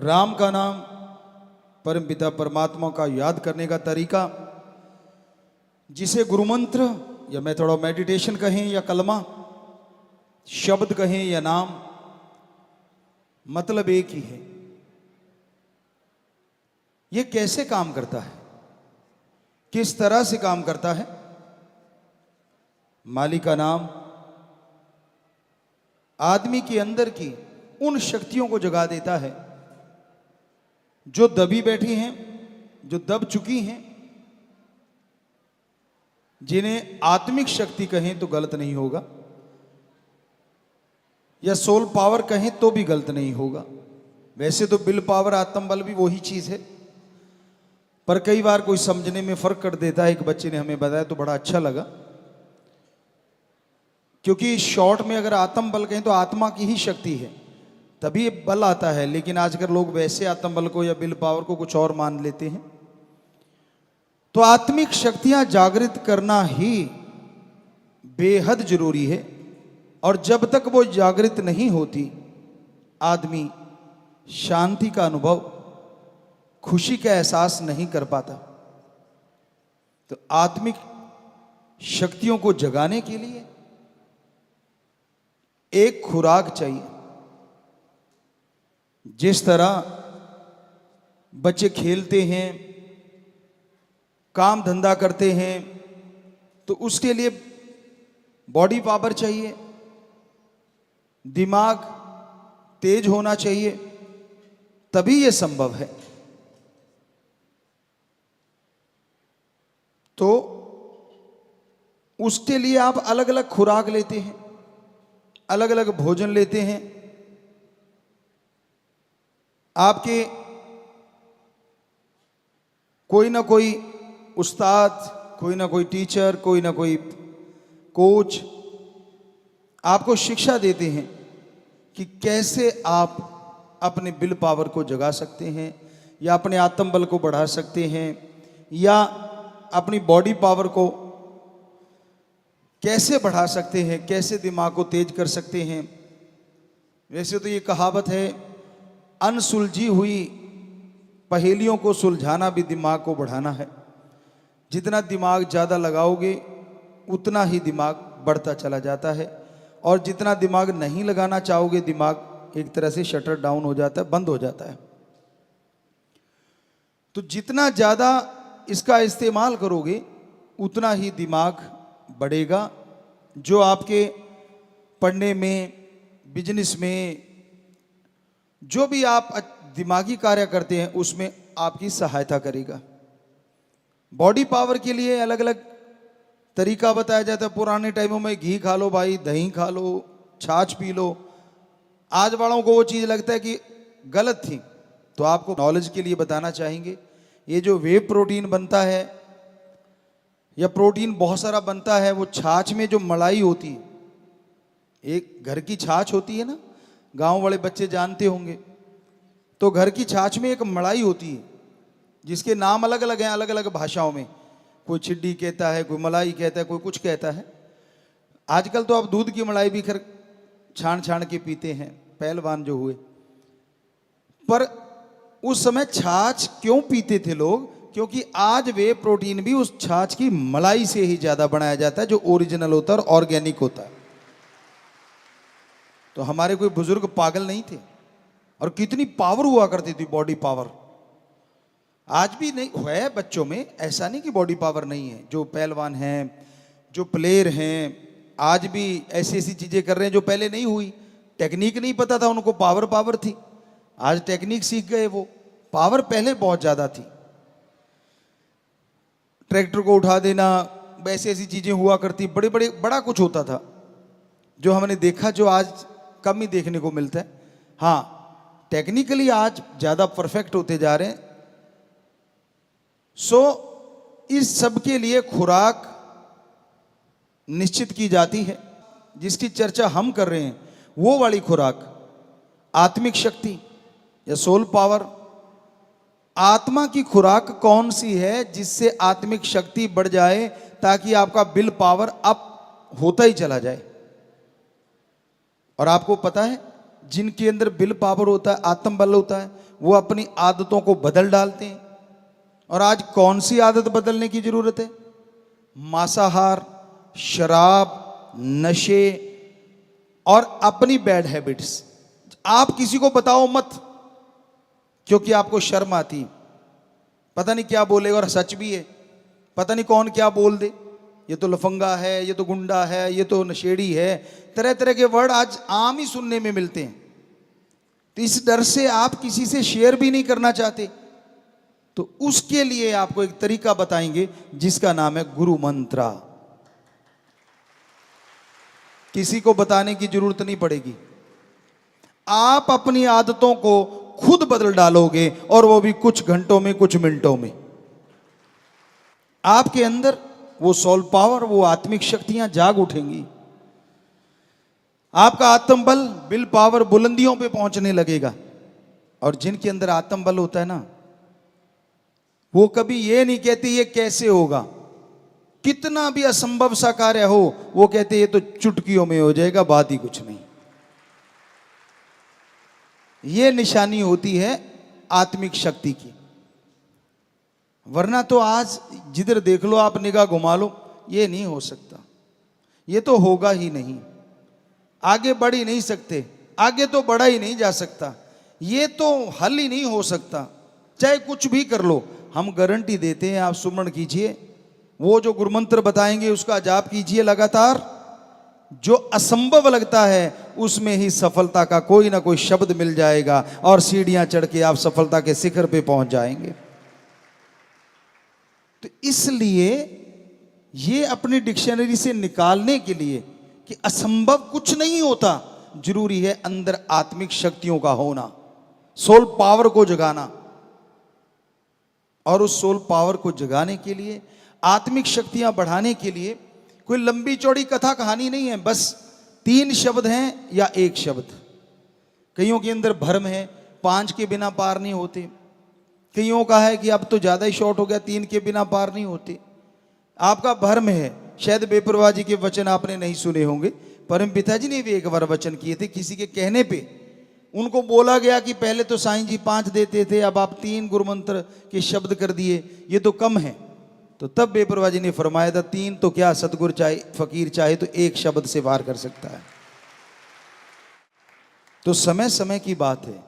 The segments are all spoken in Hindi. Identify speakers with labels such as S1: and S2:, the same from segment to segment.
S1: राम का नाम, परमपिता परमात्मा का याद करने का तरीका, जिसे गुरु मंत्र या मेथड ऑफ मेडिटेशन कहें या कलमा, शब्द कहें या नाम, मतलब एक ही है। यह कैसे काम करता है, किस तरह से काम करता है? मालिक का नाम आदमी के अंदर की उन शक्तियों को जगा देता है जो दबी बैठी हैं, जो दब चुकी हैं, जिन्हें आत्मिक शक्ति कहें तो गलत नहीं होगा, या सोल पावर कहें तो भी गलत नहीं होगा। वैसे तो विल पावर, आत्म बल भी वही चीज है, पर कई बार कोई समझने में फर्क कर देता है। एक बच्चे ने हमें बताया तो बड़ा अच्छा लगा, क्योंकि शॉर्ट में अगर आत्म बल कहें तो आत्मा की ही शक्ति है, तभी बल आता है। लेकिन आजकल लोग वैसे आत्म बल को या विल पावर को कुछ और मान लेते हैं। तो आत्मिक शक्तियां जागृत करना ही बेहद जरूरी है, और जब तक वो जागृत नहीं होती, आदमी शांति का अनुभव, खुशी का एहसास नहीं कर पाता। तो आत्मिक शक्तियों को जगाने के लिए एक खुराक चाहिए। जिस तरह बच्चे खेलते हैं, काम धंधा करते हैं, तो उसके लिए बॉडी पावर चाहिए, दिमाग तेज होना चाहिए, तभी यह संभव है। तो उसके लिए आप अलग अलग खुराक लेते हैं, अलग अलग भोजन लेते हैं। आपके कोई ना कोई उस्ताद, कोई ना कोई टीचर, कोई ना कोई कोच आपको शिक्षा देते हैं कि कैसे आप अपने विल पावर को जगा सकते हैं, या अपने आत्म बल को बढ़ा सकते हैं, या अपनी बॉडी पावर को कैसे बढ़ा सकते हैं, कैसे दिमाग को तेज कर सकते हैं। वैसे तो ये कहावत है, अनसुलझी हुई पहेलियों को सुलझाना भी दिमाग को बढ़ाना है। जितना दिमाग ज़्यादा लगाओगे उतना ही दिमाग बढ़ता चला जाता है, और जितना दिमाग नहीं लगाना चाहोगे, दिमाग एक तरह से शटर डाउन हो जाता है, बंद हो जाता है। तो जितना ज़्यादा इसका इस्तेमाल करोगे उतना ही दिमाग बढ़ेगा, जो आपके पढ़ने में, बिजनेस में, जो भी आप दिमागी कार्य करते हैं उसमें आपकी सहायता करेगा। बॉडी पावर के लिए अलग अलग तरीका बताया जाता है। पुराने टाइमों में घी खा लो भाई, दही खा लो, छाछ पी लो। आज वालों को वो चीज़ लगता है कि गलत थी, तो आपको नॉलेज के लिए बताना चाहेंगे, ये जो वे प्रोटीन बनता है या प्रोटीन बहुत सारा बनता है, वो छाछ में जो मलाई होती है, एक घर की छाछ होती है ना, गांव वाले बच्चे जानते होंगे। तो घर की छाछ में एक मलाई होती है, जिसके नाम अलग अलग हैं, अलग अलग भाषाओं में। कोई छिड्डी कहता है, कोई मलाई कहता है, कोई कुछ कहता है। आजकल तो आप दूध की मलाई भी खैर छान छान के पीते हैं, पहलवान जो हुए। पर उस समय छाछ क्यों पीते थे लोग? क्योंकि आज वे प्रोटीन भी उस छाछ की मलाई से ही ज्यादा बनाया जाता है, जो ओरिजिनल होता है और ऑर्गेनिक होता है। तो हमारे कोई बुजुर्ग पागल नहीं थे, और कितनी पावर हुआ करती थी, बॉडी पावर। आज भी नहीं है बच्चों में, ऐसा नहीं कि बॉडी पावर नहीं है। जो पहलवान हैं, जो प्लेयर हैं, आज भी ऐसी ऐसी चीजें कर रहे हैं जो पहले नहीं हुई। टेक्निक नहीं पता था उनको, पावर पावर थी। आज टेक्निक सीख गए, वो पावर पहले बहुत ज्यादा थी। ट्रैक्टर को उठा देना, वैसे ऐसी चीजें हुआ करती, बड़े बड़े बड़ा कुछ होता था जो हमने देखा, जो आज कम ही देखने को मिलता है। हाँ, टेक्निकली आज ज्यादा परफेक्ट होते जा रहे हैं। सो इस सब के लिए खुराक निश्चित की जाती है। जिसकी चर्चा हम कर रहे हैं वो वाली खुराक, आत्मिक शक्ति या सोल पावर। आत्मा की खुराक कौन सी है जिससे आत्मिक शक्ति बढ़ जाए, ताकि आपका विल पावर अप होता ही चला जाए। और आपको पता है, जिनके अंदर विल पावर होता है, आत्म बल होता है, वो अपनी आदतों को बदल डालते हैं। और आज कौन सी आदत बदलने की जरूरत है? मांसाहार, शराब, नशे और अपनी बैड हैबिट्स। आप किसी को बताओ मत, क्योंकि आपको शर्म आती, पता नहीं क्या बोलेगा, और सच भी है, पता नहीं कौन क्या बोल दे, ये तो लफंगा है, ये तो गुंडा है, ये तो नशेड़ी है, तरह तरह के वर्ड आज आम ही सुनने में मिलते हैं। तो इस डर से आप किसी से शेयर भी नहीं करना चाहते। तो उसके लिए आपको एक तरीका बताएंगे जिसका नाम है गुरु मंत्रा। किसी को बताने की जरूरत नहीं पड़ेगी, आप अपनी आदतों को खुद बदल डालोगे, और वो भी कुछ घंटों में, कुछ मिनटों में। आपके अंदर वो सोल पावर, वो आत्मिक शक्तियां जाग उठेंगी। आपका आत्मबल, विल पावर बुलंदियों पे पहुंचने लगेगा। और जिनके अंदर आत्मबल होता है ना, वो कभी ये नहीं कहते ये कैसे होगा। कितना भी असंभव सा कार्य हो, वो कहते ये तो चुटकियों में हो जाएगा, बात ही कुछ नहीं। ये निशानी होती है आत्मिक शक्ति की। वरना तो आज जिधर देख लो आप, निगाह घुमा लो, ये नहीं हो सकता, ये तो होगा ही नहीं, आगे बढ़ ही नहीं सकते, आगे तो बढ़ा ही नहीं जा सकता, ये तो हल ही नहीं हो सकता, चाहे कुछ भी कर लो। हम गारंटी देते हैं, आप सुमरण कीजिए, वो जो गुरुमंत्र बताएंगे उसका जाप कीजिए लगातार। जो असंभव लगता है उसमें ही सफलता का कोई ना कोई शब्द मिल जाएगा, और सीढ़ियां चढ़ के आप सफलता के शिखर पे पहुंच जाएंगे। तो इसलिए ये अपनी डिक्शनरी से निकालने के लिए कि असंभव कुछ नहीं होता, जरूरी है अंदर आत्मिक शक्तियों का होना, सोल पावर को जगाना। और उस सोल पावर को जगाने के लिए, आत्मिक शक्तियां बढ़ाने के लिए कोई लंबी चौड़ी कथा कहानी नहीं है, बस 3 शब्द हैं या 1 शब्द। कईयों के अंदर भ्रम है, 5 के बिना पार नहीं होते। कईयों का है कि अब तो ज़्यादा ही शॉर्ट हो गया, 3 के बिना पार नहीं होते। आपका भ्रम है, शायद बेपरवाह जी के वचन आपने नहीं सुने होंगे। परम पिताजी ने भी एक बार वचन किए थे, किसी के कहने पे उनको बोला गया कि पहले तो साईं जी 5 देते थे, अब आप 3 गुरुमंत्र के शब्द कर दिए, ये तो कम है। तो तब बेपरवाह जी ने फरमाया था, 3 तो क्या, सतगुरु चाहे, फकीर चाहे तो 1 शब्द से वार कर सकता है। तो समय समय की बात है,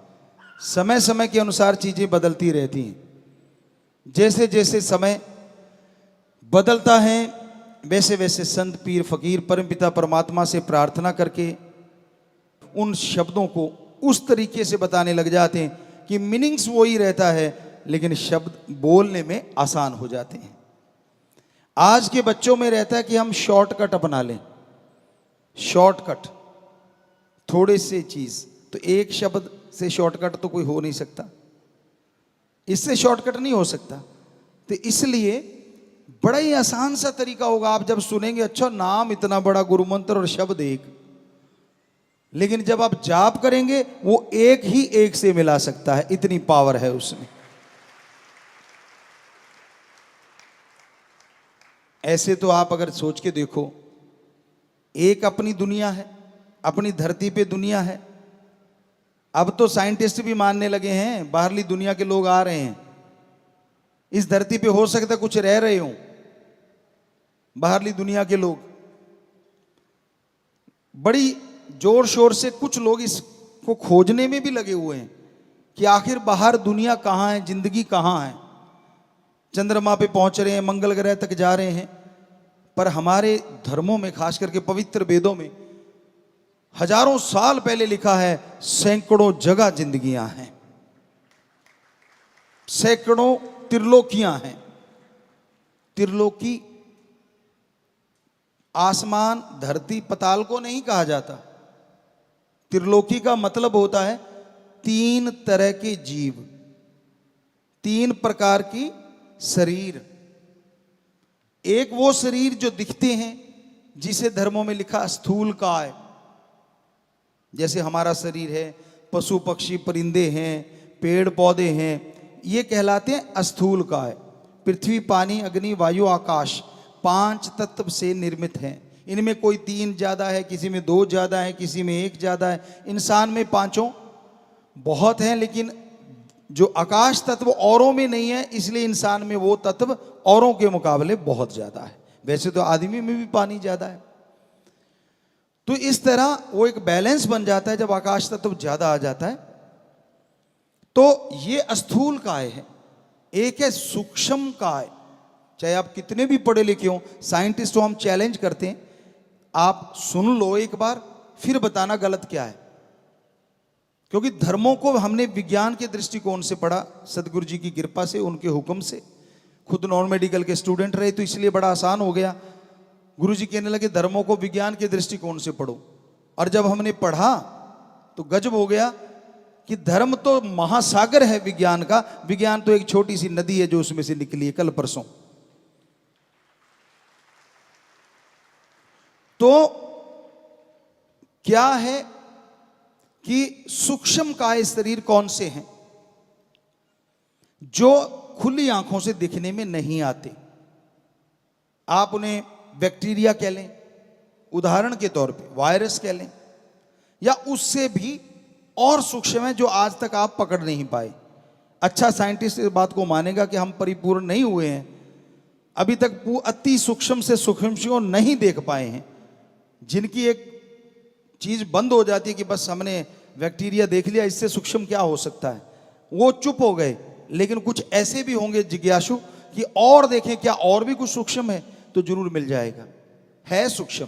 S1: समय समय के अनुसार चीजें बदलती रहती हैं। जैसे जैसे समय बदलता है, वैसे वैसे संत, पीर, फकीर परमपिता परमात्मा से प्रार्थना करके उन शब्दों को उस तरीके से बताने लग जाते हैं कि मीनिंग्स वही रहता है, लेकिन शब्द बोलने में आसान हो जाते हैं। आज के बच्चों में रहता है कि हम शॉर्टकट अपना लें, शॉर्टकट, थोड़े से चीज। तो 1 शब्द से शॉर्टकट तो कोई हो नहीं सकता, इससे शॉर्टकट नहीं हो सकता। तो इसलिए बड़ा ही आसान सा तरीका होगा। आप जब सुनेंगे, अच्छा नाम इतना बड़ा, गुरुमंत्र और शब्द 1, लेकिन जब आप जाप करेंगे वो 1 ही 1 से मिला सकता है, इतनी पावर है उसमें। ऐसे तो आप अगर सोच के देखो, एक अपनी दुनिया है, अपनी धरती पे दुनिया है। अब तो साइंटिस्ट भी मानने लगे हैं, बाहरली दुनिया के लोग आ रहे हैं, इस धरती पे हो सकता है कुछ रह रहे हों बाहरली दुनिया के लोग। बड़ी जोर शोर से कुछ लोग इसको खोजने में भी लगे हुए हैं कि आखिर बाहर दुनिया कहाँ है, जिंदगी कहाँ है। चंद्रमा पे पहुंच रहे हैं, मंगल ग्रह तक जा रहे हैं। पर हमारे धर्मों में, खास करके पवित्र वेदों में, हजारों साल पहले लिखा है, सैकड़ों जगह जिंदगियां हैं, सैकड़ों त्रिलोकियां हैं। त्रिलोकी आसमान, धरती, पताल को नहीं कहा जाता। त्रिलोकी का मतलब होता है 3 तरह के जीव, 3 प्रकार की शरीर। एक वो शरीर जो दिखते हैं, जिसे धर्मों में लिखा स्थूल काय, जैसे हमारा शरीर है, पशु पक्षी परिंदे हैं, पेड़ पौधे हैं, ये कहलाते हैं स्थूल काय। पृथ्वी, पानी, अग्नि, वायु, आकाश 5 तत्व से निर्मित हैं। इनमें कोई 3 ज्यादा है, किसी में 2 ज्यादा है, किसी में 1 ज्यादा है। इंसान में 5 बहुत हैं, लेकिन जो आकाश तत्व औरों में नहीं है, इसलिए इंसान में वो तत्व औरों के मुकाबले बहुत ज्यादा है। वैसे तो आदमी में भी पानी ज्यादा है। तो इस तरह वो एक बैलेंस बन जाता है जब आकाश तत्व ज्यादा आ जाता है। तो ये स्थूल काय है, एक है सूक्ष्म काय। चाहे आप कितने भी पढ़े लिखे हो, साइंटिस्ट को हम चैलेंज करते हैं, आप सुन लो एक बार, फिर बताना गलत क्या है। क्योंकि धर्मों को हमने विज्ञान के दृष्टिकोण से पढ़ा, सदगुरु जी की कृपा से, उनके हुक्म से। खुद नॉन मेडिकल के स्टूडेंट रहे तो इसलिए बड़ा आसान हो गया। गुरु जी कहने लगे धर्मों को विज्ञान के दृष्टिकोण से पढ़ो, और जब हमने पढ़ा तो गजब हो गया कि धर्म तो महासागर है विज्ञान का, विज्ञान तो एक छोटी सी नदी है जो उसमें से निकली है कल परसों। तो क्या है कि सूक्ष्म काय शरीर कौन से हैं जो खुली आंखों से दिखने में नहीं आते। आप उन्हें बैक्टीरिया कह लें, उदाहरण के तौर पे वायरस कह लें, या उससे भी और सूक्ष्म है जो आज तक आप पकड़ नहीं पाए। अच्छा साइंटिस्ट इस बात को मानेगा कि हम परिपूर्ण नहीं हुए हैं, अभी तक अति सूक्ष्म से सूक्ष्म को नहीं देख पाए हैं। जिनकी एक चीज बंद हो जाती है कि बस हमने बैक्टीरिया देख लिया, इससे सूक्ष्म क्या हो सकता है, वो चुप हो गए। लेकिन कुछ ऐसे भी होंगे जिज्ञासु कि और देखें क्या और भी कुछ सूक्ष्म है, तो जरूर मिल जाएगा, है सूक्ष्म।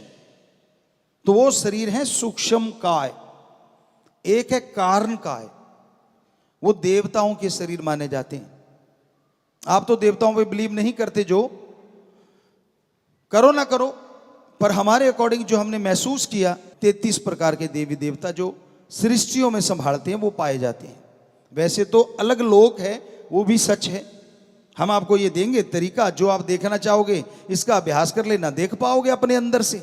S1: तो वो शरीर है सूक्ष्म काय। एक है कारण काय, वो देवताओं के शरीर माने जाते हैं। आप तो देवताओं पे बिलीव नहीं करते, जो करो ना करो, पर हमारे अकॉर्डिंग जो हमने महसूस किया, 33 प्रकार के देवी देवता जो सृष्टियों में संभालते हैं वो पाए जाते हैं। वैसे तो अलग लोक है, वो भी सच है। हम आपको ये देंगे तरीका, जो आप देखना चाहोगे इसका अभ्यास कर लेना, देख पाओगे अपने अंदर से।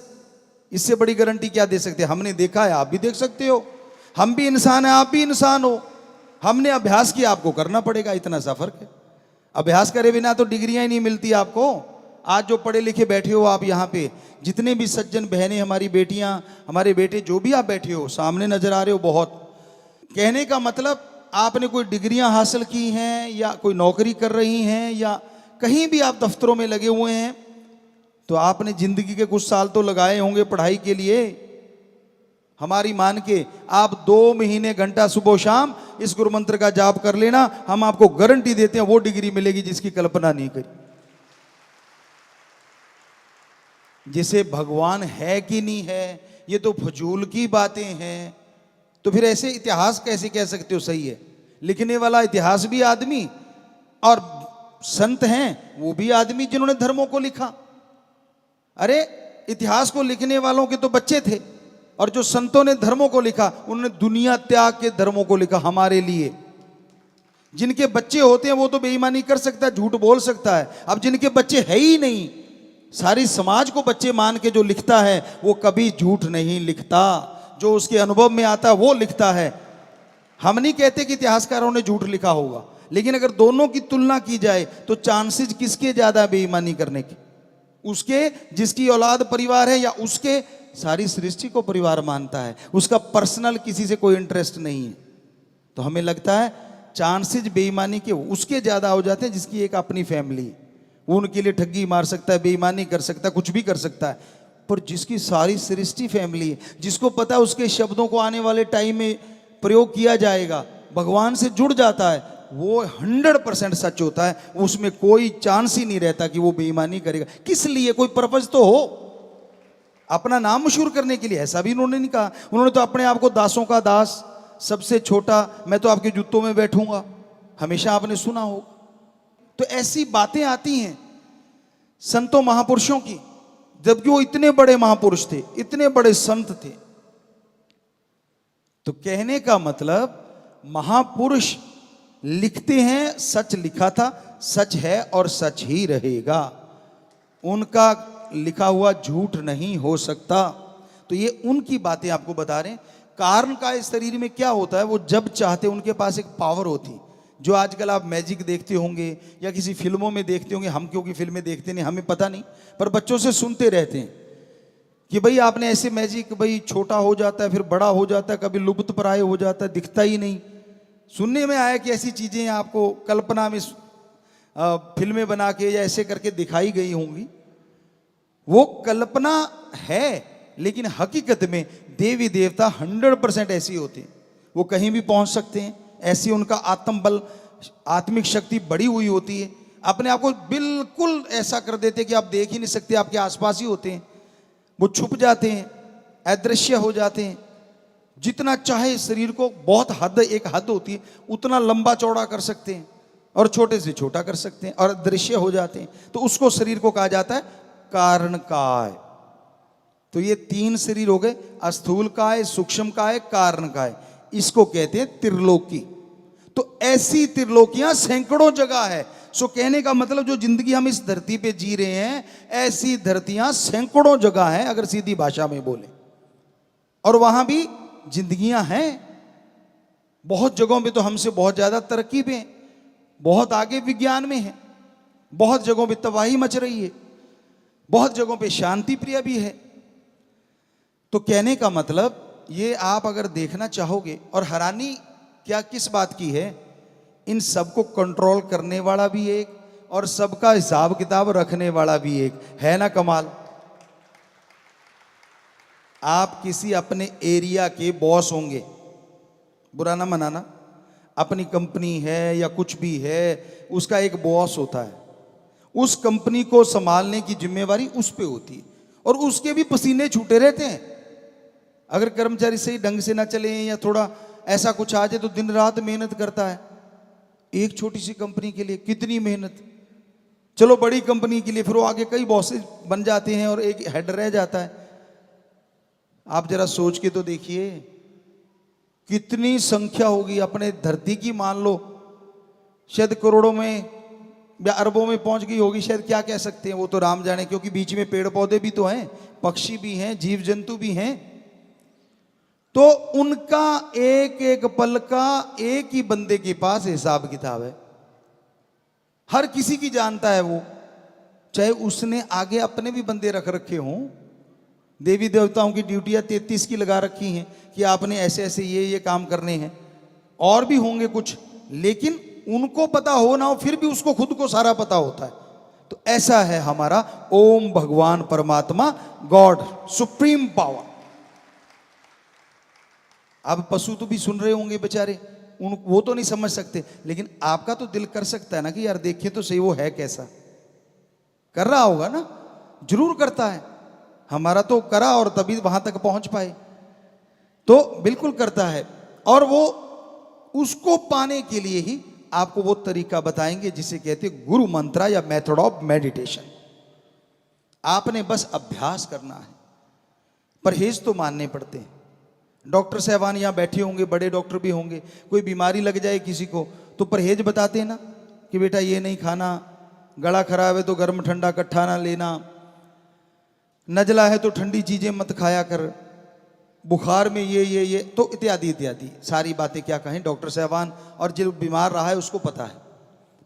S1: इससे बड़ी गारंटी क्या दे सकते हैं? हमने देखा है, आप भी देख सकते हो। हम भी इंसान हैं, आप भी इंसान हो। हमने अभ्यास किया, आपको करना पड़ेगा, इतना सा फर्क है। अभ्यास करे बिना तो डिग्रियां ही नहीं मिलती आपको। आज जो पढ़े लिखे बैठे हो आप यहाँ पे, जितने भी सज्जन बहनें, हमारी बेटियां, हमारे बेटे, जो भी आप बैठे हो, सामने नजर आ रहे हो बहुत। कहने का मतलब आपने कोई डिग्रियां हासिल की हैं, या कोई नौकरी कर रही हैं, या कहीं भी आप दफ्तरों में लगे हुए हैं, तो आपने जिंदगी के कुछ साल तो लगाए होंगे पढ़ाई के लिए। हमारी मान के आप 2 महीने घंटा सुबह शाम इस गुरु मंत्र का जाप कर लेना, हम आपको गारंटी देते हैं वो डिग्री मिलेगी जिसकी कल्पना नहीं करी। जिसे भगवान है कि नहीं है, ये तो फजूल की बातें हैं। तो फिर ऐसे इतिहास कैसे कह सकते हो सही है? लिखने वाला इतिहास भी आदमी, और संत हैं वो भी आदमी जिन्होंने धर्मों को लिखा। अरे इतिहास को लिखने वालों के तो बच्चे थे, और जो संतों ने धर्मों को लिखा उन्होंने दुनिया त्याग के धर्मों को लिखा हमारे लिए। जिनके बच्चे होते हैं वो तो बेईमानी कर सकता है, झूठ बोल सकता है। अब जिनके बच्चे है ही नहीं, सारी समाज को बच्चे मान के जो लिखता है वो कभी झूठ नहीं लिखता। जो उसके अनुभव में आता है वो लिखता है। हम नहीं कहते कि इतिहासकारों ने झूठ लिखा होगा, लेकिन अगर दोनों की तुलना की जाए तो चांसेस किसके ज्यादा बेईमानी करने के? उसके जिसकी औलाद परिवार है, या उसके सारी सृष्टि को परिवार मानता है, उसका पर्सनल किसी से कोई इंटरेस्ट नहीं है। तो हमें लगता है चांसेस बेईमानी के उसके ज्यादा हो जाते हैं जिसकी एक अपनी फैमिली है। वो उनके लिए ठगी मार सकता है, बेईमानी कर सकता है, कुछ भी कर सकता है। पर जिसकी सारी सृष्टि फैमिली है, जिसको पता है उसके शब्दों को आने वाले टाइम में प्रयोग किया जाएगा, भगवान से जुड़ जाता है, वो 100% सच होता है। उसमें कोई चांस ही नहीं रहता कि वो बेईमानी करेगा। किस लिए? कोई पर्पज तो हो, अपना नाम मशहूर करने के लिए। ऐसा भी उन्होंने नहीं कहा। उन्होंने तो अपने आप को दासों का दास, सबसे छोटा, मैं तो आपके जूतों में बैठूंगा, हमेशा आपने सुना होगा। तो ऐसी बातें आती हैं संतों महापुरुषों की, जबकि वो इतने बड़े महापुरुष थे, इतने बड़े संत थे। तो कहने का मतलब महापुरुष लिखते हैं, सच लिखा था, सच है और सच ही रहेगा। उनका लिखा हुआ झूठ नहीं हो सकता। तो ये उनकी बातें आपको बता रहे हैं। कारण का इस शरीर में क्या होता है, वो जब चाहते उनके पास एक पावर होती, जो आजकल आप मैजिक देखते होंगे या किसी फिल्मों में देखते होंगे। हम क्योंकि फिल्में देखते नहीं, हमें पता नहीं, पर बच्चों से सुनते रहते हैं कि भाई आपने ऐसे मैजिक, भाई छोटा हो जाता है फिर बड़ा हो जाता है, कभी लुप्त प्राय हो जाता है, दिखता ही नहीं। सुनने में आया कि ऐसी चीजें आपको कल्पना में फिल्में बना के या ऐसे करके दिखाई गई होंगी। वो कल्पना है, लेकिन हकीकत में देवी देवता 100% ऐसी होते हैं। वो कहीं भी पहुंच सकते हैं, ऐसी उनका आत्म बल, आत्मिक शक्ति बढ़ी हुई होती है। अपने आप को बिल्कुल ऐसा कर देते कि आप देख ही नहीं सकते, आपके आसपास ही होते हैं। वो छुप जाते हैं, अदृश्य हो जाते हैं। जितना चाहे शरीर को, बहुत हद, एक हद होती है, उतना लंबा चौड़ा कर सकते हैं और छोटे से छोटा कर सकते हैं और दृश्य हो जाते हैं। तो उसको शरीर को कहा जाता है कारण काय। तो ये 3 शरीर हो गए, स्थूल काय, सूक्ष्म काय, कारण काय। इसको कहते हैं त्रिलोकी। तो ऐसी त्रिलोकियां सैकड़ों जगह है। सो कहने का मतलब जो जिंदगी हम इस धरती पे जी रहे हैं, ऐसी धरतियां सैकड़ों जगह हैं अगर सीधी भाषा में बोले। और वहां भी जिंदगियां हैं। बहुत जगहों पे तो हमसे बहुत ज्यादा तरक्की पे हैं, बहुत आगे विज्ञान में है, बहुत जगहों पे तबाही मच रही है, बहुत जगहों पे शांति प्रिय भी है। तो कहने का मतलब ये आप अगर देखना चाहोगे, और हैरानी क्या किस बात की है, इन सबको कंट्रोल करने वाला भी एक और सबका हिसाब किताब रखने वाला भी एक है ना। कमाल। आप किसी अपने एरिया के बॉस होंगे, बुरा ना मनाना, अपनी कंपनी है या कुछ भी है, उसका एक बॉस होता है। उस कंपनी को संभालने की जिम्मेवारी उस पे होती है और उसके भी पसीने छूटे रहते हैं। अगर कर्मचारी सही ढंग से ना चले या थोड़ा ऐसा कुछ आ जाए तो दिन रात मेहनत करता है। एक छोटी सी कंपनी के लिए कितनी मेहनत। चलो बड़ी कंपनी के लिए फिर वो आगे कई बॉसेस बन जाते हैं और एक हेड रह जाता है। आप जरा सोच के तो देखिए कितनी संख्या होगी अपने धरती की। मान लो शायद करोड़ों में या अरबों में पहुंच गई होगी, शायद, क्या कह सकते हैं, वो तो राम जाने, क्योंकि बीच में पेड़ पौधे भी तो हैं, पक्षी भी हैं, जीव जंतु भी हैं। तो उनका एक एक पल का एक ही बंदे के पास हिसाब किताब है। हर किसी की जानता है वो, चाहे उसने आगे अपने भी बंदे रख रखे हों। देवी देवताओं की ड्यूटियां 33 की लगा रखी हैं कि आपने ऐसे ऐसे ये काम करने हैं, और भी होंगे कुछ, लेकिन उनको पता हो ना हो फिर भी उसको खुद को सारा पता होता है। तो ऐसा है हमारा ओम भगवान परमात्मा, गॉड, सुप्रीम पावर। अब पशु तो भी सुन रहे होंगे बेचारे, वो तो नहीं समझ सकते, लेकिन आपका तो दिल कर सकता है ना कि यार देखिए तो सही वो है कैसा। कर रहा होगा ना, जरूर करता है। हमारा तो करा और तभी वहां तक पहुंच पाए। तो बिल्कुल करता है, और वो उसको पाने के लिए ही आपको वो तरीका बताएंगे जिसे कहते हैं गुरु मंत्र या मेथड ऑफ मेडिटेशन। आपने बस अभ्यास करना है, परहेज तो मानने पड़ते हैं। डॉक्टर साहबान यहाँ बैठे होंगे, बड़े डॉक्टर भी होंगे, कोई बीमारी लग जाए किसी को तो परहेज बताते हैं ना कि बेटा ये नहीं खाना, गला खराब है तो गर्म ठंडा इकट्ठा ना लेना, नजला है तो ठंडी चीजें मत खाया कर, बुखार में ये तो इत्यादि इत्यादि सारी बातें क्या कहें डॉक्टर साहबान, और जो बीमार रहा है उसको पता है,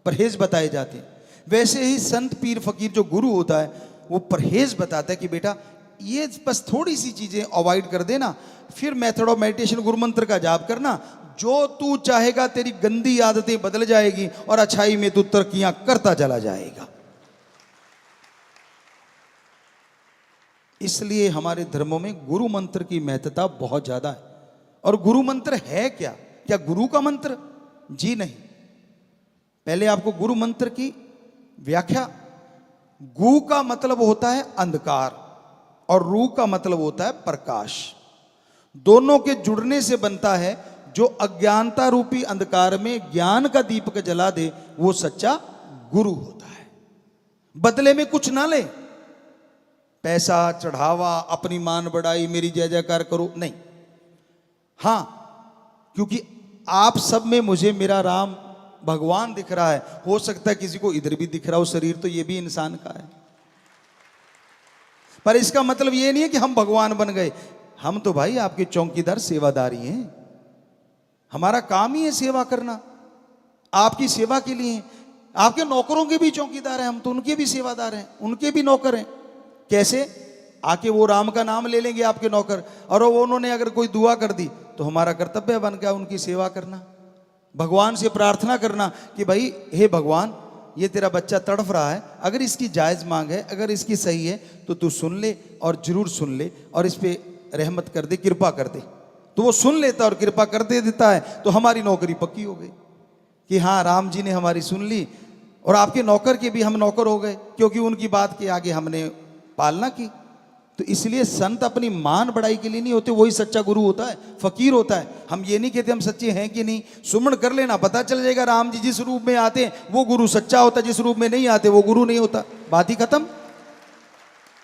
S1: परहेज बताए जाते हैं। वैसे ही संत पीर फकीर जो गुरु होता है वो परहेज बताता है कि बेटा ये बस थोड़ी सी चीजें अवॉइड कर देना, फिर मेथड ऑफ मेडिटेशन गुरु मंत्र का जाप करना, जो तू चाहेगा तेरी गंदी आदतें बदल जाएगी और अच्छाई में तू तरक्कियां करता चला जाएगा। इसलिए हमारे धर्मों में गुरु मंत्र की महत्ता बहुत ज्यादा है। और गुरु मंत्र है क्या? क्या गुरु का मंत्र? जी नहीं। पहले आपको गुरु मंत्र की व्याख्या। गु का मतलब होता है अंधकार और रू का मतलब होता है प्रकाश। दोनों के जुड़ने से बनता है जो अज्ञानता रूपी अंधकार में ज्ञान का दीपक जला दे, वो सच्चा गुरु होता है। बदले में कुछ ना ले, पैसा, चढ़ावा, अपनी मान बढ़ाई, मेरी जय जयकार करो, नहीं। हां, क्योंकि आप सब में मुझे मेरा राम भगवान दिख रहा है, हो सकता है किसी को इधर भी दिख रहा हो, शरीर तो ये भी इंसान का है, पर इसका मतलब ये नहीं है कि हम भगवान बन गए। हम तो भाई आपके चौकीदार सेवादारी हैं, हमारा काम ही है सेवा करना, आपकी सेवा के लिए हैं। आपके नौकरों के भी चौकीदार हैं, हम तो उनके भी सेवादार हैं, उनके भी नौकर हैं। कैसे? आके वो राम का नाम ले लेंगे आपके नौकर, और वो उन्होंने अगर कोई दुआ कर दी तो हमारा कर्तव्य बन गया उनकी सेवा करना। भगवान से प्रार्थना करना कि भाई हे भगवान, ये तेरा बच्चा तड़फ रहा है, अगर इसकी जायज़ मांग है, अगर इसकी सही है तो तू सुन ले और जरूर सुन ले और इस पे रहमत कर दे, कृपा कर दे। तो वो सुन लेता और कृपा कर दे देता है, तो हमारी नौकरी पक्की हो गई कि हाँ, राम जी ने हमारी सुन ली और आपके नौकर के भी हम नौकर हो गए, क्योंकि उनकी बात के आगे हमने पालना की। तो इसलिए संत अपनी मान बढ़ाई के लिए नहीं होते, वही सच्चा गुरु होता है, फकीर होता है। हम ये नहीं कहते हम सच्चे हैं कि नहीं, सुमन कर लेना, पता चल जाएगा। राम जी जिस रूप में आते हैं वो गुरु सच्चा होता है, जिस रूप में नहीं आते वो गुरु नहीं होता, बात ही खत्म।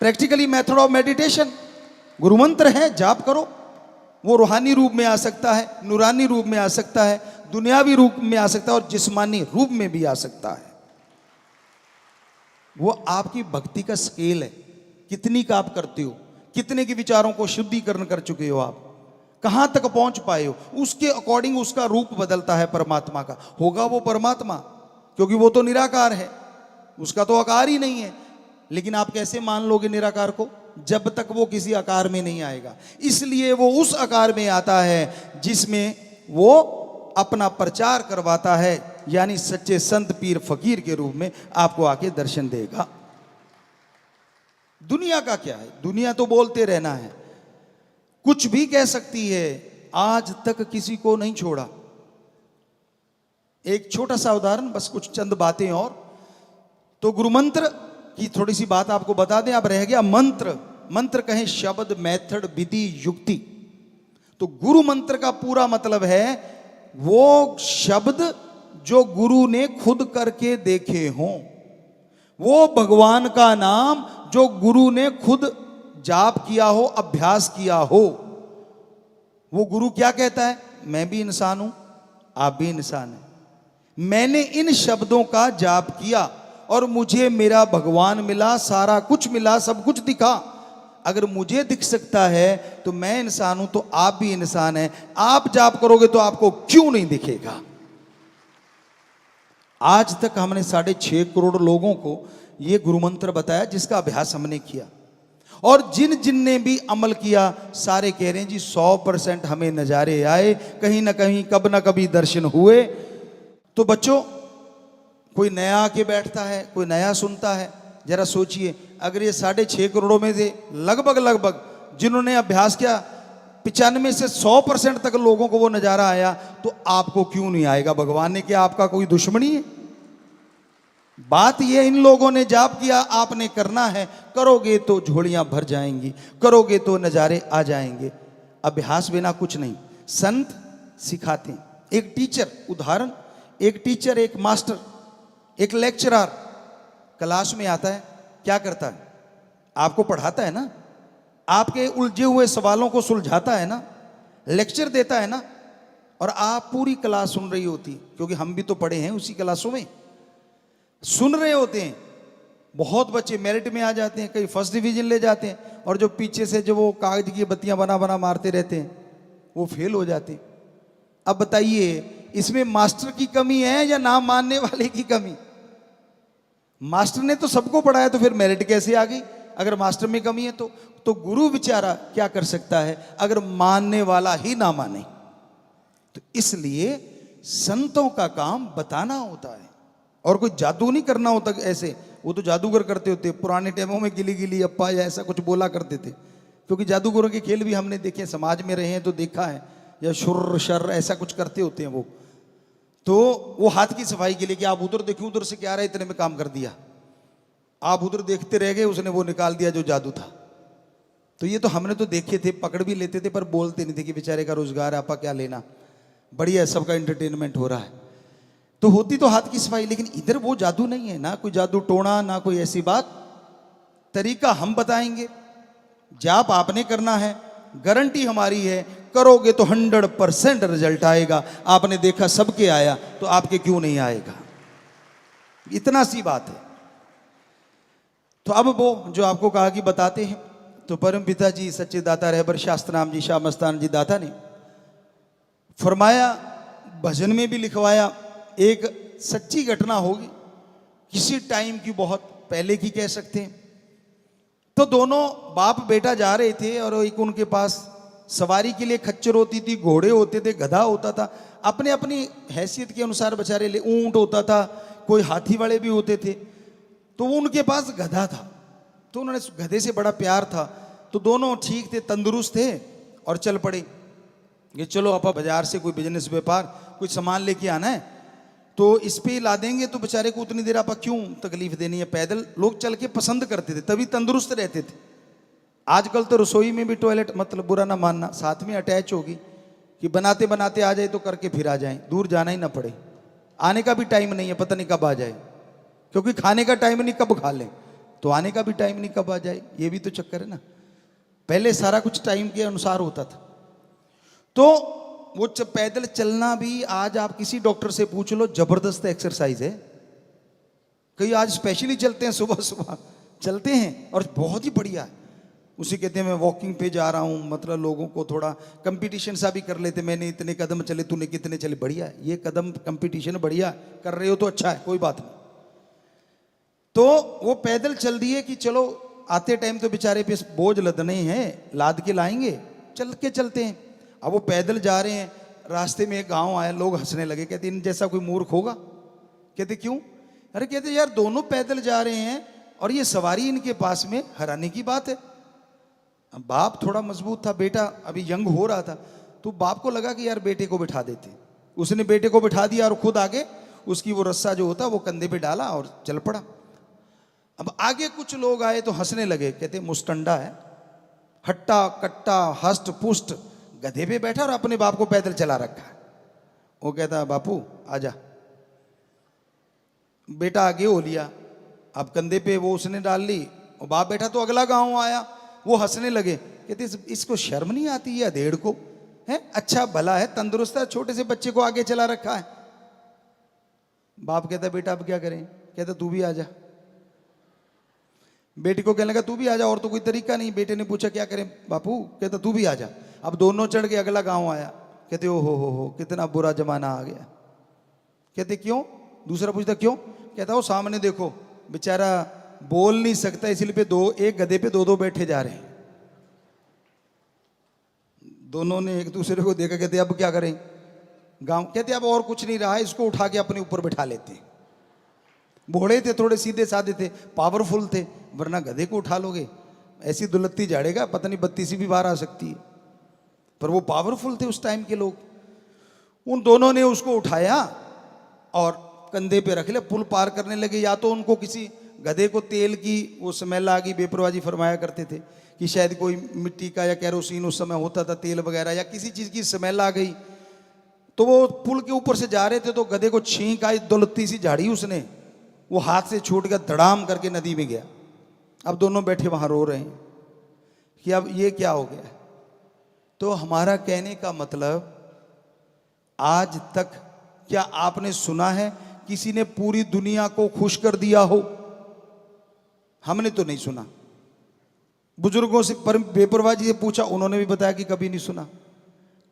S1: प्रैक्टिकली मेथड ऑफ मेडिटेशन, गुरु मंत्र है, जाप करो। वो रूहानी रूप में आ सकता है, नूरानी रूप में आ सकता है, दुनियावी रूप में आ सकता है और जिस्मानी रूप में भी आ सकता है। वो आपकी भक्ति का स्केल है, कितनी का आप करते हो, कितने के विचारों को शुद्धिकरण कर चुके हो, आप कहां तक पहुंच पाए हो, उसके अकॉर्डिंग उसका रूप बदलता है परमात्मा का। होगा वो परमात्मा, क्योंकि वो तो निराकार है, उसका तो आकार ही नहीं है। लेकिन आप कैसे मान लोगे निराकार को, जब तक वो किसी आकार में नहीं आएगा। इसलिए वो उस आकार में आता है जिसमें वो अपना प्रचार करवाता है, यानी सच्चे संत पीर फकीर के रूप में आपको आके दर्शन देगा। दुनिया का क्या है, दुनिया तो बोलते रहना है, कुछ भी कह सकती है, आज तक किसी को नहीं छोड़ा। एक छोटा सा उदाहरण, बस कुछ चंद बातें और, तो गुरु मंत्र की थोड़ी सी बात आपको बता दें। अब रह गया मंत्र, मंत्र कहें शब्द, मेथड, विधि, युक्ति। तो गुरु मंत्र का पूरा मतलब है वो शब्द जो गुरु ने खुद करके देखे हों, वो भगवान का नाम जो गुरु ने खुद जाप किया हो, अभ्यास किया हो। वो गुरु क्या कहता है, मैं भी इंसान हूं, आप भी इंसान हैं, मैंने इन शब्दों का जाप किया और मुझे मेरा भगवान मिला, सारा कुछ मिला, सब कुछ दिखा। अगर मुझे दिख सकता है तो मैं इंसान हूं, तो आप भी इंसान हैं। आप जाप करोगे तो आपको क्यों नहीं दिखेगा। आज तक हमने 6.5 करोड़ लोगों को ये गुरु मंत्र बताया, जिसका अभ्यास हमने किया, और जिन जिन ने भी अमल किया सारे कह रहे हैं जी 100% हमें नजारे आए, कहीं ना कहीं कब ना कभी दर्शन हुए। तो बच्चों, कोई नया आके बैठता है, कोई नया सुनता है, जरा सोचिए, अगर ये 6.5 करोड़ में से लगभग जिन्होंने अभ्यास किया 95 से 100% तक लोगों को वो नजारा आया, तो आपको क्यों नहीं आएगा। भगवान ने क्या आपका कोई दुश्मनी है। बात ये, इन लोगों ने जाप किया, आपने करना है, करोगे तो झोलियां भर जाएंगी, करोगे तो नजारे आ जाएंगे। अभ्यास बिना कुछ नहीं। संत सिखाते हैं, एक टीचर, उदाहरण, एक टीचर, एक मास्टर, एक लेक्चरर क्लास में आता है, क्या करता है, आपको पढ़ाता है ना, आपके उलझे हुए सवालों को सुलझाता है ना, लेक्चर देता है ना, और आप पूरी क्लास सुन रही होती, क्योंकि हम भी तो पढ़े हैं उसी क्लासों में, सुन रहे होते हैं। बहुत बच्चे मेरिट में आ जाते हैं, कई फर्स्ट डिवीजन ले जाते हैं, और जो पीछे से जो वो कागज की बत्तियां बना बना मारते रहते हैं वो फेल हो जाते हैं। अब बताइए, इसमें मास्टर की कमी है या नाम मानने वाले की कमी। मास्टर ने तो सबको पढ़ाया, तो फिर मेरिट कैसे आ गई अगर मास्टर में कमी है। तो गुरु बेचारा क्या कर सकता है अगर मानने वाला ही ना माने। तो इसलिए संतों का काम बताना होता है, और कोई जादू नहीं करना होता। ऐसे वो तो जादूगर करते होते, पुराने टाइमों में गिली गिली अप्पा या ऐसा कुछ बोला करते थे, क्योंकि जादूगरों के खेल भी हमने देखे, समाज में रहे हैं तो देखा है, या शुर शर ऐसा कुछ करते होते हैं वो। तो वो हाथ की सफाई के लिए कि आप उधर देखिए, उधर से क्या आ रहा है, इतने में काम कर दिया, आप उधर देखते रह गए, उसने वो निकाल दिया जो जादू था। तो ये तो हमने तो देखे थे, पकड़ भी लेते थे, पर बोलते नहीं थे कि बेचारे का रोजगार है, आपा क्या लेना, बढ़िया है, सबका एंटरटेनमेंट हो रहा है। तो होती तो हाथ की सफाई, लेकिन इधर वो जादू नहीं है, ना कोई जादू टोना, ना कोई ऐसी बात। तरीका हम बताएंगे, जाप आपने करना है, गारंटी हमारी है, करोगे तो 100% रिजल्ट आएगा। आपने देखा सबके आया, तो आपके क्यों नहीं आएगा, इतना सी बात है। तो अब वो जो आपको कहा कि बताते हैं, तो परम पिता जी सच्चे दाता रहबर शास्त्रनाम जी शाह मस्तान जी दाता ने फरमाया, भजन में भी लिखवाया, एक सच्ची घटना होगी, किसी टाइम की, बहुत पहले की कह सकते हैं। तो दोनों बाप बेटा जा रहे थे, और एक उनके पास सवारी के लिए खच्चर होती थी, घोड़े होते थे, गधा होता था। अपने अपनी हैसियत के अनुसार बेचारे ले, ऊंट होता था, कोई हाथी वाले भी होते थे, तो वो उनके पास गधा था, तो उन्होंने गधे से बड़ा प्यार था, तो दोनों ठीक थे, तंदुरुस्त थे और चल पड़े। ये चलो आपा बाजार से कोई बिजनेस व्यापार कुछ सामान लेके आना है, तो इस पे ला देंगे, तो बेचारे को उतनी देर आपा क्यों तकलीफ देनी है। पैदल लोग चल के पसंद करते थे, तभी तंदुरुस्त रहते थे। आजकल तो रसोई में भी टॉयलेट, मतलब बुरा ना मानना, साथ में अटैच होगी कि बनाते बनाते आ जाए तो करके फिर आ जाए, दूर जाना ही ना पड़े। आने का भी टाइम नहीं है, पता नहीं कब आ जाए, क्योंकि खाने का टाइम नहीं कब खा लें, तो आने का भी टाइम नहीं कब आ जाए, ये भी तो चक्कर है ना। पहले सारा कुछ टाइम के अनुसार होता था। तो वो पैदल चलना भी, आज आप किसी डॉक्टर से पूछ लो, जबरदस्त एक्सरसाइज है। कई आज स्पेशली चलते हैं, सुबह सुबह चलते हैं और बहुत ही बढ़िया है। उसे कहते हैं मैं वॉकिंग पे जा रहा हूँ, मतलब लोगों को थोड़ा कंपटीशन सा भी कर लेते, मैंने इतने कदम चले, तूने कितने चले, बढ़िया है ये कदम कंपटीशन, बढ़िया कर रहे हो तो अच्छा है, कोई बात नहीं। तो वो पैदल चल दिए कि चलो आते टाइम तो बेचारे पे बोझ लदने हैं, लाद के लाएंगे, चल के चलते हैं। अब वो पैदल जा रहे हैं, रास्ते में एक गांव आया, लोग हंसने लगे, कहते इन जैसा कोई मूर्ख होगा। कहते क्यों? अरे कहते यार दोनों पैदल जा रहे हैं और ये सवारी इनके पास में, हैरानी की बात है। बाप थोड़ा मजबूत था, बेटा अभी यंग हो रहा था, तो बाप को लगा कि यार बेटे को बिठा देते। उसने बेटे को बिठा दिया और खुद आगे उसकी वो रस्सा जो होता वो कंधे पे डाला और चल पड़ा। अब आगे कुछ लोग आए तो हंसने लगे, कहते मुस्टंडा है, हट्टा कट्टा हष्ट पुष्ट गधे पे बैठा और अपने बाप को पैदल चला रखा है। वो कहता बापू आजा। बेटा आगे हो लिया, अब कंधे पे वो उसने डाल ली और बाप बैठा। तो अगला गांव आया, वो हंसने लगे, कहते इसको शर्म नहीं आती है अधेड़ को, है अच्छा भला है, तंदुरुस्त है, छोटे से बच्चे को आगे चला रखा है। बाप कहता बेटा अब क्या करें? कहता तू भी आजा। बेटी को कहने लगा तू भी आजा, और तो कोई तरीका नहीं। बेटे ने पूछा क्या करें बापू? कहता तू भी आजा। अब दोनों चढ़ के अगला गांव आया, कहते ओ हो कितना बुरा जमाना आ गया। कहते क्यों? दूसरा पूछता क्यों? कहता वो सामने देखो, बेचारा बोल नहीं सकता, इसलिए पे एक गधे पे दो बैठे जा रहे हैं। दोनों ने एक दूसरे को देखा, कहते अब क्या करें? गांव कहते अब और कुछ नहीं रहा, इसको उठा के अपने ऊपर बिठा लेते। भोड़े थे, थोड़े सीधे साधे थे, पावरफुल थे, वरना गधे को उठा लोगे ऐसी दुलत्ती झाड़ेगा, पता नहीं 32 भी बाहर आ सकती है। पर वो पावरफुल थे उस टाइम के लोग। उन दोनों ने उसको उठाया और कंधे पे रख लिया, पुल पार करने लगे। या तो उनको किसी गधे को तेल की वो स्मेल आ गई, बेपरवाही फरमाया करते थे कि शायद कोई मिट्टी का या कैरोसिन उस समय होता था, तेल वगैरह, या किसी चीज़ की स्मेल आ गई। तो वो पुल के ऊपर से जा रहे थे तो गधे को छींक आई, दुलत्ती सी झाड़ी उसने, वो हाथ से छूट गया, धड़ाम करके नदी में गया। अब दोनों बैठे वहां रो रहे हैं कि अब ये क्या हो गया। तो हमारा कहने का मतलब, आज तक क्या आपने सुना है किसी ने पूरी दुनिया को खुश कर दिया हो? हमने तो नहीं सुना। बुजुर्गों से बेपरवाही से पूछा, उन्होंने भी बताया कि कभी नहीं सुना।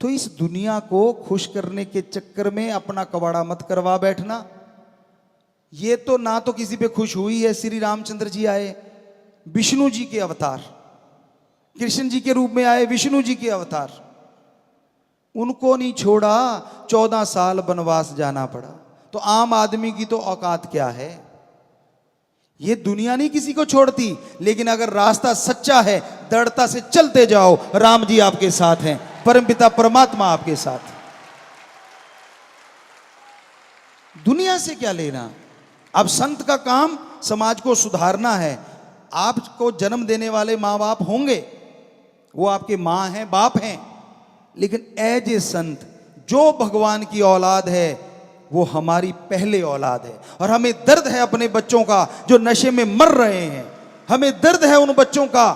S1: तो इस दुनिया को खुश करने के चक्कर में अपना कबाड़ा मत करवा बैठना। ये तो ना तो किसी पे खुश हुई है। श्री रामचंद्र जी आए, विष्णु जी के अवतार, कृष्ण जी के रूप में आए, विष्णु जी के अवतार, उनको नहीं छोड़ा, 14 साल वनवास जाना पड़ा। तो आम आदमी की तो औकात क्या है? ये दुनिया नहीं किसी को छोड़ती, लेकिन अगर रास्ता सच्चा है, दृढ़ता से चलते जाओ, राम जी आपके साथ हैं, परमपिता परमात्मा आपके साथ। दुनिया से क्या लेना? अब संत का काम समाज को सुधारना है। आपको जन्म देने वाले माँ बाप होंगे, वो आपके माँ हैं, बाप हैं, लेकिन एज ए संत जो भगवान की औलाद है वो हमारी पहले औलाद है। और हमें दर्द है अपने बच्चों का जो नशे में मर रहे हैं। हमें दर्द है उन बच्चों का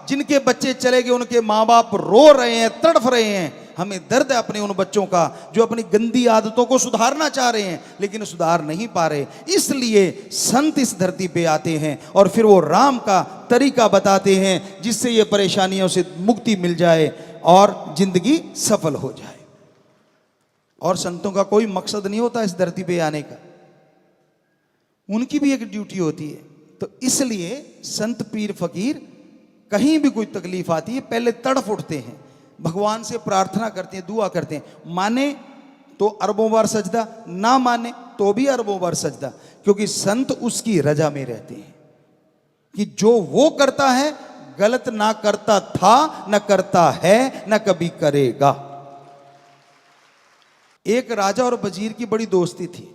S1: जिनके बच्चे चले गए, उनके माँ बाप रो रहे हैं, तड़फ रहे हैं। हमें दर्द है अपने उन बच्चों का जो अपनी गंदी आदतों को सुधारना चाह रहे हैं लेकिन सुधार नहीं पा रहे। इसलिए संत इस धरती पे आते हैं और फिर वो राम का तरीका बताते हैं जिससे ये परेशानियों से मुक्ति मिल जाए और जिंदगी सफल हो जाए। और संतों का कोई मकसद नहीं होता इस धरती पे आने का, उनकी भी एक ड्यूटी होती है। तो इसलिए संत पीर फकीर कहीं भी कोई तकलीफ आती है पहले तड़फ उठते हैं, भगवान से प्रार्थना करते हैं, दुआ करते हैं। माने तो अरबों बार सजदा, ना माने तो भी अरबों बार सजदा, क्योंकि संत उसकी रजा में रहते हैं कि जो वो करता है गलत ना करता था, न करता है, न कभी करेगा। एक राजा और वजीर की बड़ी दोस्ती थी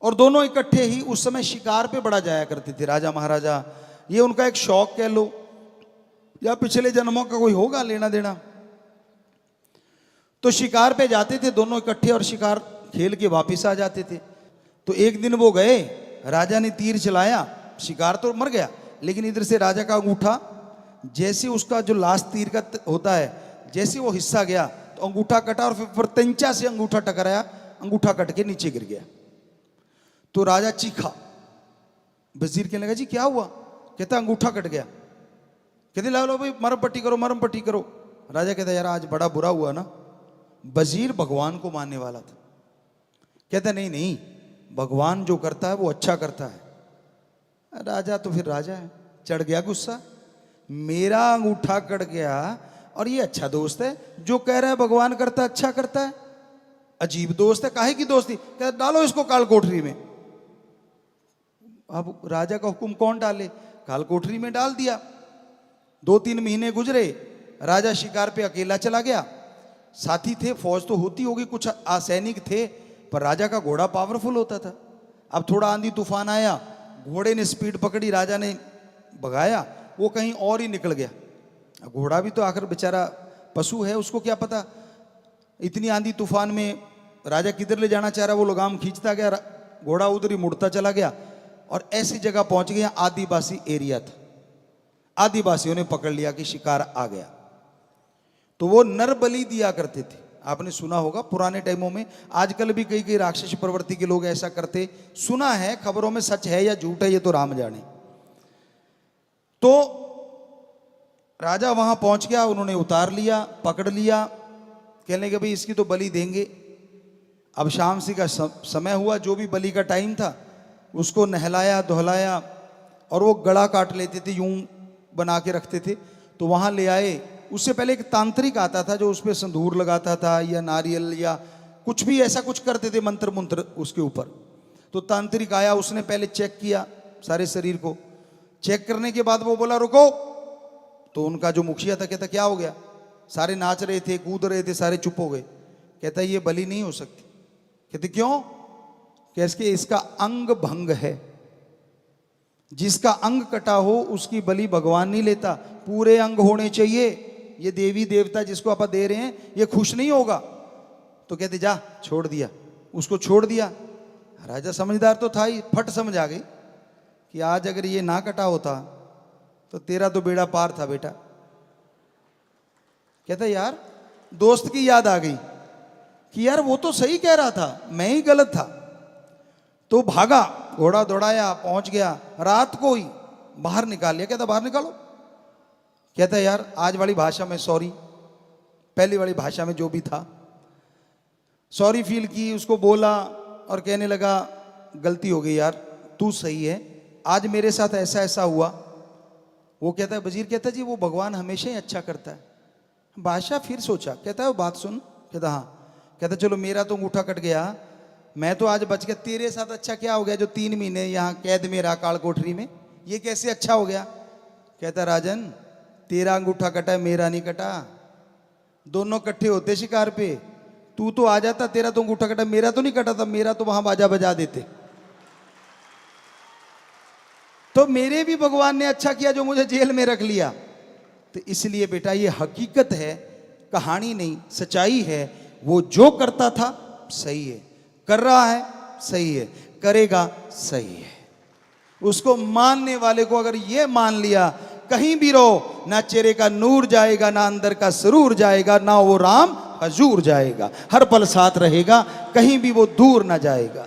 S1: और दोनों इकट्ठे ही उस समय शिकार पे बड़ा जाया करते थे। राजा महाराजा, ये उनका एक शौक कह लो या पिछले जन्मों का कोई होगा लेना देना। तो शिकार पे जाते थे दोनों इकट्ठे और शिकार खेल के वापस आ जाते थे। तो एक दिन वो गए, राजा ने तीर चलाया, शिकार तो मर गया, लेकिन इधर से राजा का अंगूठा, जैसे उसका जो लास्ट तीर का होता है, जैसे वो हिस्सा गया तो अंगूठा कटा और फिर तंचा से अंगूठा टकराया, अंगूठा कट के नीचे गिर गया। तो राजा चीखा, वजीर कहने लगा जी क्या हुआ? कहता अंगूठा कट गया। कहते लो भाई मरम पट्टी करो, मरम पट्टी करो। राजा कहता यार आज बड़ा बुरा हुआ ना, वजीर भगवान को मानने वाला था। कहता नहीं नहीं, भगवान जो करता है वो अच्छा करता है। राजा तो फिर राजा है, चढ़ गया गुस्सा, मेरा अंगूठा कट गया और ये अच्छा दोस्त है जो कह रहा है भगवान करता अच्छा करता है। अजीब दोस्त है, काहे की दोस्ती? कहता डालो इसको काल कोठरी में। अब राजा का हुक्म कौन डाले? काल कोठरी में डाल दिया। 2-3 महीने गुजरे, राजा शिकार पे अकेला चला गया। साथी थे, फौज तो होती होगी, कुछ असैनिक थे, पर राजा का घोड़ा पावरफुल होता था। अब थोड़ा आंधी तूफान आया, घोड़े ने स्पीड पकड़ी, राजा ने भगाया, वो कहीं और ही निकल गया। घोड़ा भी तो आखिर बेचारा पशु है, उसको क्या पता इतनी आंधी तूफान में राजा किधर ले जाना चाह रहा, वो लगाम खींचता गया, घोड़ा उधर ही मुड़ता चला गया और ऐसी जगह पहुंच गया, आदिवासी एरिया था। आदिवासियों ने पकड़ लिया कि शिकार आ गया। तो वो नर बलि दिया करते थे, आपने सुना होगा पुराने टाइमों में। आजकल भी कई कई राक्षस प्रवृत्ति के लोग ऐसा करते, सुना है, खबरों में सच है या झूठ है ये तो राम जाने। तो राजा वहां पहुंच गया, उन्होंने उतार लिया, पकड़ लिया, कहने लगे भाई इसकी तो बलि देंगे। अब शाम सी का समय हुआ, जो भी बलि का टाइम था, उसको नहलाया धुलाया और वो गला काट लेते थे, यूं बना के रखते थे। तो वहां ले आए, उससे पहले एक तांत्रिक आता था जो उस पर संदूर लगाता था या नारियल या कुछ भी ऐसा कुछ करते थे, मंत्र मंत्र उसके ऊपर। तो तांत्रिक आया, उसने पहले चेक किया सारे शरीर को। चेक करने के बाद वो बोला रुको। तो उनका जो मुखिया था कहता क्या हो गया? सारे नाच रहे थे, कूद रहे थे, सारे चुप हो गए। कहता ये बलि नहीं हो सकती। कहते क्यों? कैसे? इसका अंग भंग है, जिसका अंग कटा हो उसकी बलि भगवान नहीं लेता, पूरे अंग होने चाहिए। ये देवी देवता जिसको आप दे रहे हैं ये खुश नहीं होगा। तो कहते जा, छोड़ दिया, उसको छोड़ दिया। राजा समझदार तो था ही, फट समझ आ गई कि आज अगर ये ना कटा होता तो तेरा तो बेड़ा पार था बेटा। कहता यार दोस्त की याद आ गई कि यार वो तो सही कह रहा था, मैं ही गलत था। तो भागा, घोड़ा दौड़ाया, पहुंच गया, रात को ही बाहर निकाल लिया। कहता बाहर निकालो। कहता यार आज वाली भाषा में सॉरी, पहली वाली भाषा में जो भी था सॉरी फील की, उसको बोला और कहने लगा गलती हो गई यार, तू सही है, आज मेरे साथ ऐसा ऐसा हुआ। वो कहता है, वजीर कहता जी वो भगवान हमेशा ही अच्छा करता है। बादशाह फिर सोचा, कहता है वो बात सुन। कहता हाँ। कहता चलो मेरा तो अंगूठा कट गया, मैं तो आज बच गया, तेरे साथ अच्छा क्या हो गया जो 3 महीने यहाँ कैद में रहा काल कोठरी में, ये कैसे अच्छा हो गया? कहता राजन तेरा अंगूठा कटा है, मेरा नहीं कटा, दोनों इकट्ठे होते शिकार पे, तू तो आ जाता, तेरा तो अंगूठा कटा, मेरा तो नहीं कटा था, मेरा तो वहां बाजा बजा देते। तो मेरे भी भगवान ने अच्छा किया जो मुझे जेल में रख लिया। तो इसलिए बेटा ये हकीकत है, कहानी नहीं, सच्चाई है। वो जो करता था सही है, कर रहा है सही है, करेगा सही है। उसको मानने वाले को अगर ये मान लिया, कहीं भी रहो, ना चेहरे का नूर जाएगा, ना अंदर का सरूर जाएगा, ना वो राम हजूर जाएगा, हर पल साथ रहेगा, कहीं भी वो दूर ना जाएगा।